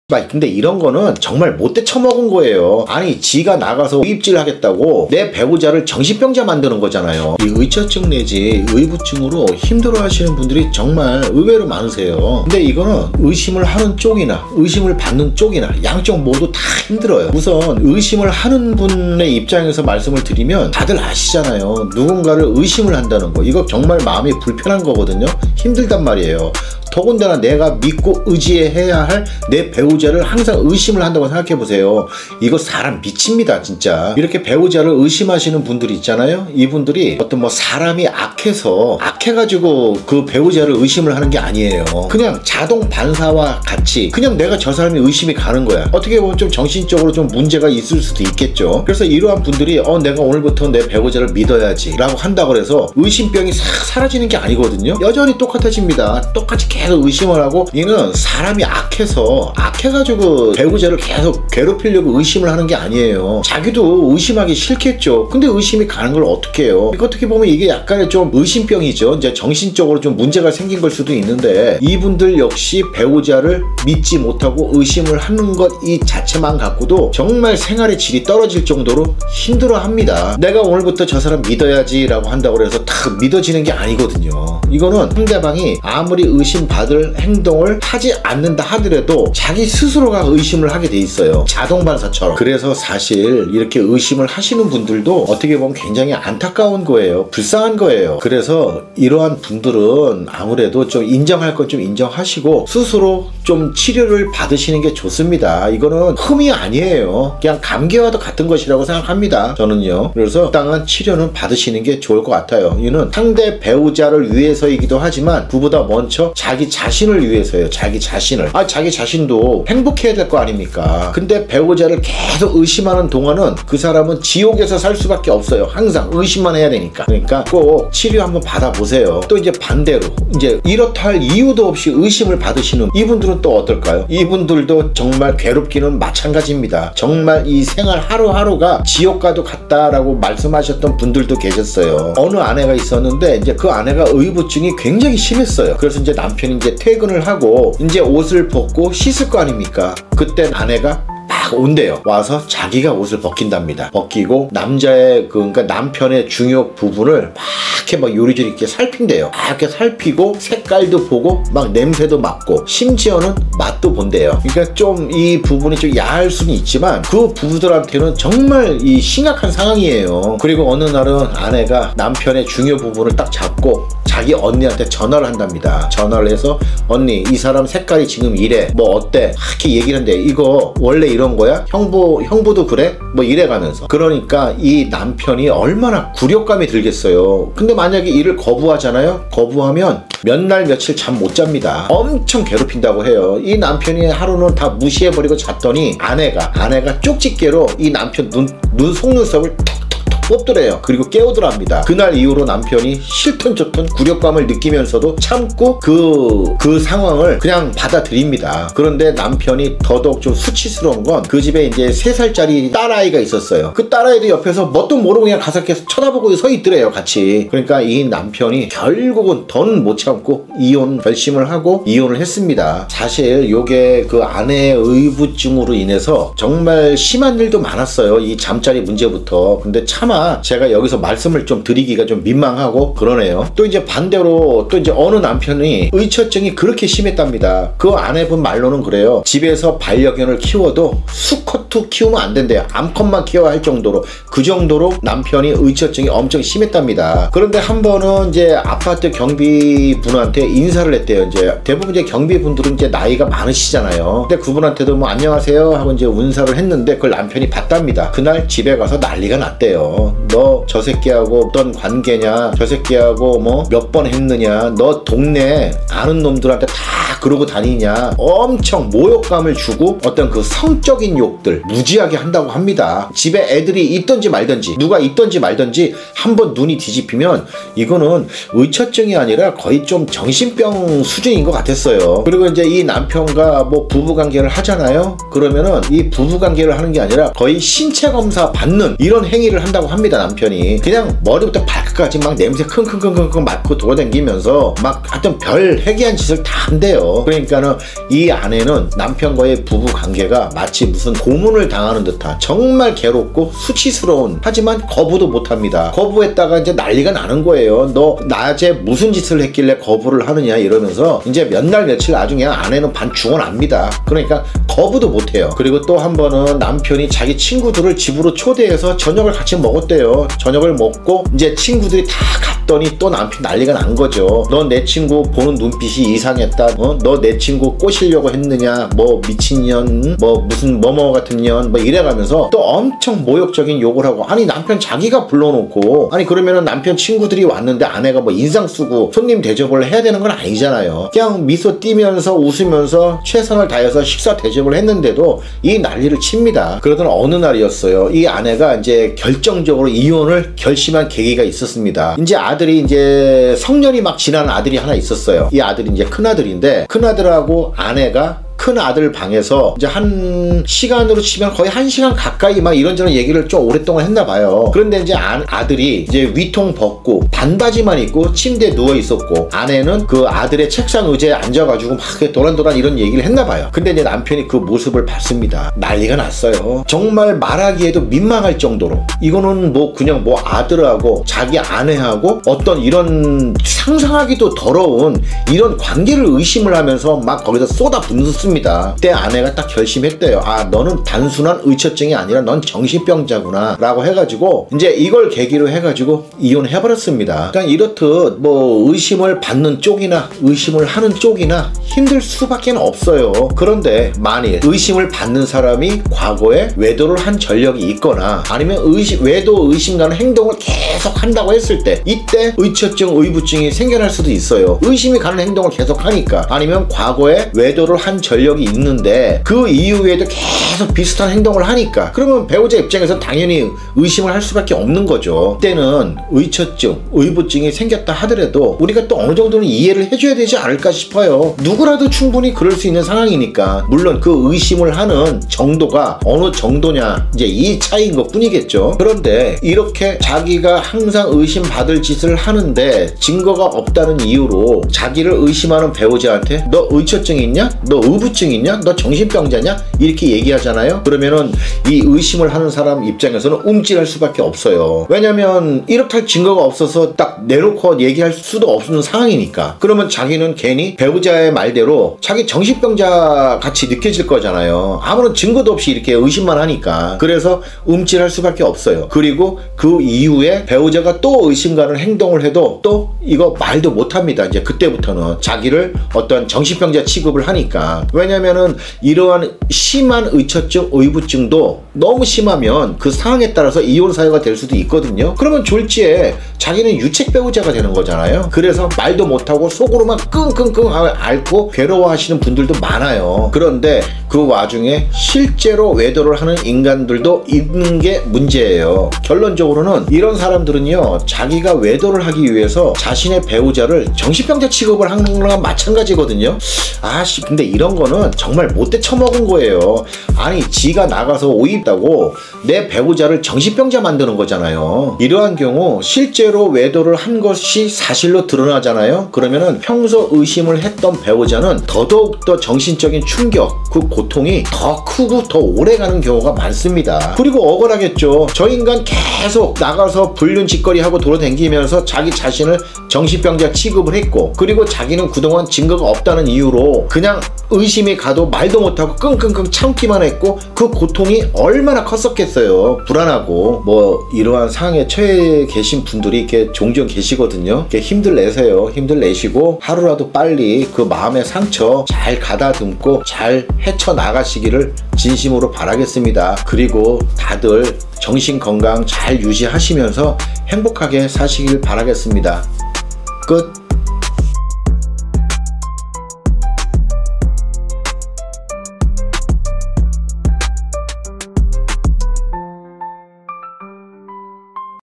근데 이런 거는 정말 못돼 처먹은 거예요. 아니 지가 나가서 의입질 하겠다고 내 배우자를 정신병자 만드는 거잖아요. 이 의처증 내지 의부증으로 힘들어 하시는 분들이 정말 의외로 많으세요. 근데 이거는 의심을 하는 쪽이나 의심을 받는 쪽이나 양쪽 모두 다 힘들어요. 우선 의심을 하는 분의 입장에서 말씀을 드리면 다들 아시잖아요. 누군가를 의심을 한다는 거, 이거 정말 마음이 불편한 거거든요. 힘들단 말이에요. 더군다나 내가 믿고 의지해야 할 내 배우자를 항상 의심을 한다고 생각해 보세요. 이거 사람 미칩니다 진짜. 이렇게 배우자를 의심하시는 분들이 있잖아요. 이분들이 어떤 뭐 사람이 악해가지고 그 배우자를 의심을 하는 게 아니에요. 그냥 자동 반사와 같이 그냥 내가 저 사람이 의심이 가는 거야. 어떻게 보면 좀 정신적으로 좀 문제가 있을 수도 있겠죠. 그래서 이러한 분들이 내가 오늘부터 내 배우자를 믿어야지 라고 한다고 해서 의심병이 싹 사라지는 게 아니거든요. 여전히 똑같아집니다. 똑같이 계속 의심을 하고, 이는 사람이 악해가지고 배우자를 계속 괴롭히려고 의심을 하는 게 아니에요. 자기도 의심하기 싫겠죠. 근데 의심이 가는 걸 어떻게 해요? 어떻게 보면 이게 약간의 좀 의심병이죠. 이제 정신적으로 좀 문제가 생긴 걸 수도 있는데, 이분들 역시 배우자를 믿지 못하고 의심을 하는 것 이 자체만 갖고도 정말 생활의 질이 떨어질 정도로 힘들어합니다. 내가 오늘부터 저 사람 믿어야지 라고 한다고 해서 딱 믿어지는 게 아니거든요. 이거는 상대방이 아무리 의심받을 행동을 하지 않는다 하더라도 자기 스스로가 의심을 하게 돼 있어요. 자동 반사처럼. 그래서 사실 이렇게 의심을 하시는 분들도 어떻게 보면 굉장히 안타까운 거예요. 불쌍한 거예요. 그래서 이러한 분들은 아무래도 좀 인정할 건 좀 인정하시고 스스로 좀 치료를 받으시는 게 좋습니다. 이거는 흠이 아니에요. 그냥 감기와도 같은 것이라고 생각합니다. 저는요. 그래서 적당한 치료는 받으시는 게 좋을 것 같아요. 이는 상대 배우자를 위해서이기도 하지만 그보다 먼저 자기 자신을 위해서예요. 자기 자신을. 자기 자신도 행복해야 될 거 아닙니까? 근데 배우자를 계속 의심하는 동안은 그 사람은 지옥에서 살 수밖에 없어요. 항상 의심만 해야 되니까. 그러니까 꼭 치료 한번 받아보세요. 또 이제 반대로 이제 이렇다 할 이유도 없이 의심을 받으시는 이분들은 또 어떨까요? 이분들도 정말 괴롭기는 마찬가지입니다. 정말 이 생활 하루하루가 지옥과도 같다라고 말씀하셨던 분들도 계셨어요. 어느 아내가 있었는데 이제 그 아내가 의부증이 굉장히 심했어요. 그래서 이제 남편이 이제 퇴근을 하고 이제 옷을 벗고 씻을 거 아닙니까? 그때 아내가 막 온대요. 와서 자기가 옷을 벗긴답니다. 벗기고 남자의 그러니까 남편의 중요 부분을 막 이렇게 막 요리조리 이렇게 살핀대요. 막 이렇게 살피고 색깔도 보고 막 냄새도 맡고 심지어는 맛도 본대요. 그러니까 좀 이 부분이 좀 야할 수는 있지만 그 부부들한테는 정말 이 심각한 상황이에요. 그리고 어느 날은 아내가 남편의 중요 부분을 딱 잡고 자기 언니한테 전화를 한답니다. 전화를 해서 언니 이 사람 색깔이 지금 이래 뭐 어때? 이렇게 얘기를 한대. 이거 원래 이런 거야? 형부도 그래? 뭐 이래가면서. 그러니까 이 남편이 얼마나 굴욕감이 들겠어요. 근데 만약에 이를 거부하잖아요. 거부하면 몇 날 며칠 잠 못 잡니다. 엄청 괴롭힌다고 해요. 이 남편이 하루는 다 무시해버리고 잤더니 아내가 쪽집게로 이 남편 눈 속눈썹을 뽑더래요. 그리고 깨우더랍니다. 그날 이후로 남편이 싫든 좋든 굴욕감을 느끼면서도 참고 그 상황을 그냥 받아들입니다. 그런데 남편이 더더욱 좀 수치스러운 건 그 집에 이제 3살짜리 딸아이가 있었어요. 그 딸아이도 옆에서 뭣도 모르고 그냥 가서 이렇게 쳐다보고 서 있더래요. 같이. 그러니까 이 남편이 결국은 더는 못 참고 결심을 하고 이혼을 했습니다. 사실 요게 그 아내의 의부증으로 인해서 정말 심한 일도 많았어요. 이 잠자리 문제부터. 근데 차마 제가 여기서 말씀을 좀 드리기가 좀 민망하고 그러네요. 또 이제 반대로 또 이제 어느 남편이 의처증이 그렇게 심했답니다. 그 아내분 말로는 그래요. 집에서 반려견을 키워도 수컷 키우면 안 된대요. 암컷만 키워야 할 정도로. 그 정도로 남편이 의처증이 엄청 심했답니다. 그런데 한 번은 이제 아파트 경비분한테 인사를 했대요. 이제 대부분 이제 경비분들은 이제 나이가 많으시잖아요. 근데 그분한테도 뭐 안녕하세요 하고 이제 인사를 했는데 그걸 남편이 봤답니다. 그날 집에 가서 난리가 났대요. 너 저 새끼하고 어떤 관계냐? 저 새끼하고 뭐 몇 번 했느냐? 너 동네 아는 놈들한테 다 그러고 다니냐? 엄청 모욕감을 주고 어떤 그 성적인 욕들 무지하게 한다고 합니다. 집에 애들이 있던지 말던지 누가 있던지 말던지 한번 눈이 뒤집히면 이거는 의처증이 아니라 거의 좀 정신병 수준인 것 같았어요. 그리고 이제 이 남편과 뭐 부부관계를 하잖아요. 그러면은 이 부부관계를 하는 게 아니라 거의 신체 검사 받는 이런 행위를 한다고 합니다. 남편이 그냥 머리부터 발끝까지 막 냄새 킁킁킁킁 맡고 돌아다니면서 막 하여튼 별 회개한 짓을 다 한대요. 있어요. 그러니까는 이 아내는 남편과의 부부 관계가 마치 무슨 고문을 당하는 듯한 정말 괴롭고 수치스러운, 하지만 거부도 못합니다. 거부했다가 이제 난리가 나는 거예요. 너 낮에 무슨 짓을 했길래 거부를 하느냐 이러면서 이제 몇 날 며칠 아주 그냥 아내는 반 죽어납니다. 그러니까 거부도 못해요. 그리고 또 한 번은 남편이 자기 친구들을 집으로 초대해서 저녁을 같이 먹었대요. 저녁을 먹고 이제 친구들이 다 갔더니 또 남편 난리가 난 거죠. 너 내 친구 보는 눈빛이 이상했다. 너 내 친구 꼬시려고 했느냐, 뭐 미친년, 뭐 무슨 뭐뭐 같은 년, 뭐 이래가면서 또 엄청 모욕적인 욕을 하고. 아니 남편 자기가 불러놓고, 아니 그러면은 남편 친구들이 왔는데 아내가 뭐 인상 쓰고 손님 대접을 해야 되는 건 아니잖아요. 그냥 미소 띠면서 웃으면서 최선을 다해서 식사 대접을 했는데도 이 난리를 칩니다. 그러던 어느 날이었어요. 이 아내가 이제 결정적으로 이혼을 결심한 계기가 있었습니다. 이제 아들이 이제 성년이 막 지난 아들이 하나 있었어요. 이 아들이 이제 큰아들인데, 큰아들하고 아내가 큰 아들 방에서 이제 한 시간으로 치면 거의 1시간 가까이 막 이런저런 얘기를 좀 오랫동안 했나 봐요. 그런데 이제 아들이 이제 위통 벗고 반바지만 입고 침대에 누워 있었고, 아내는 그 아들의 책상 의자에 앉아가지고 막 도란도란 이런 얘기를 했나 봐요. 근데 이제 남편이 그 모습을 봤습니다. 난리가 났어요. 정말 말하기에도 민망할 정도로. 이거는 뭐 그냥 뭐 아들하고 자기 아내하고 어떤 이런 상상하기도 더러운 이런 관계를 의심을 하면서 막 거기서 쏟아붓는 그때 아내가 딱 결심했대요. 아, 너는 단순한 의처증이 아니라 넌 정신병자구나 라고 해가지고 이제 이걸 계기로 해가지고 이혼해버렸습니다. 그러니까 이렇듯 뭐 의심을 받는 쪽이나 의심을 하는 쪽이나 힘들 수밖에 없어요. 그런데 만일 의심을 받는 사람이 과거에 외도를 한 전력이 있거나 아니면 외도 의심 가는 행동을 계속 한다고 했을 때, 이때 의처증, 의부증이 생겨날 수도 있어요. 의심이 가는 행동을 계속 하니까. 아니면 과거에 외도를 한 전력이 있는데 그 이후에도 계속 비슷한 행동을 하니까, 그러면 배우자 입장에서 당연히 의심을 할 수밖에 없는 거죠. 그때는 의처증, 의부증이 생겼다 하더라도 우리가 또 어느 정도는 이해를 해줘야 되지 않을까 싶어요. 누구라도 충분히 그럴 수 있는 상황이니까. 물론 그 의심을 하는 정도가 어느 정도냐, 이제 이 차이인 것 뿐이겠죠. 그런데 이렇게 자기가 항상 의심받을 짓을 하는데 증거가 없다는 이유로 자기를 의심하는 배우자한테 너 의처증이 있냐? 너 의부증 있냐? 너 정신병자냐? 이렇게 얘기하잖아요. 그러면은 이 의심을 하는 사람 입장에서는 움찔할 수밖에 없어요. 왜냐면 이렇게 할 증거가 없어서 딱 내놓고 얘기할 수도 없는 상황이니까. 그러면 자기는 괜히 배우자의 말대로 자기 정신병자 같이 느껴질 거잖아요. 아무런 증거도 없이 이렇게 의심만 하니까. 그래서 움찔할 수밖에 없어요. 그리고 그 이후에 배우자가 또 의심 가는 행동을 해도 또 이거 말도 못합니다. 이제 그때부터는 자기를 어떤 정신병자 취급을 하니까. 왜냐면은 이러한 심한 의처증, 의부증도 너무 심하면 그 상황에 따라서 이혼 사유가 될 수도 있거든요. 그러면 졸지에 자기는 유책 배우자가 되는 거잖아요. 그래서 말도 못하고 속으로만 끙끙끙 앓고 괴로워하시는 분들도 많아요. 그런데 그 와중에 실제로 외도를 하는 인간들도 있는 게 문제예요. 결론적으로는 이런 사람들은요, 자기가 외도를 하기 위해서 자신의 배우자를 정신병자 취급을 하는 거랑 마찬가지거든요. 아씨, 근데 이런 거는 정말 못돼 처먹은 거예요. 아니, 지가 나가서 오입다고 내 배우자를 정신병자 만드는 거잖아요. 이러한 경우 실제로 외도를 한 것이 사실로 드러나잖아요. 그러면은 평소 의심을 했던 배우자는 더더욱더 정신적인 충격, 그 고통이 더 크고 더 오래가는 경우가 많습니다. 그리고 억울하겠죠. 저 인간 계속 나가서 불륜짓거리 하고 돌아다니면서 자기 자신을 정신병자 취급을 했고, 그리고 자기는 그동안 증거가 없다는 이유로 그냥 의심이 가도 말도 못하고 끙끙끙 참기만 했고, 그 고통이 얼마나 컸었겠어요. 불안하고. 뭐 이러한 상황에 처해 계신 분들이 이렇게 종종 계시거든요. 이렇게 힘들 내세요. 힘들 내시고 하루라도 빨리 그 마음의 상처 잘 가다듬고 잘 헤쳐나가시기를 진심으로 바라겠습니다. 그리고 다들 정신건강 잘 유지하시면서 행복하게 사시길 바라겠습니다. 끝.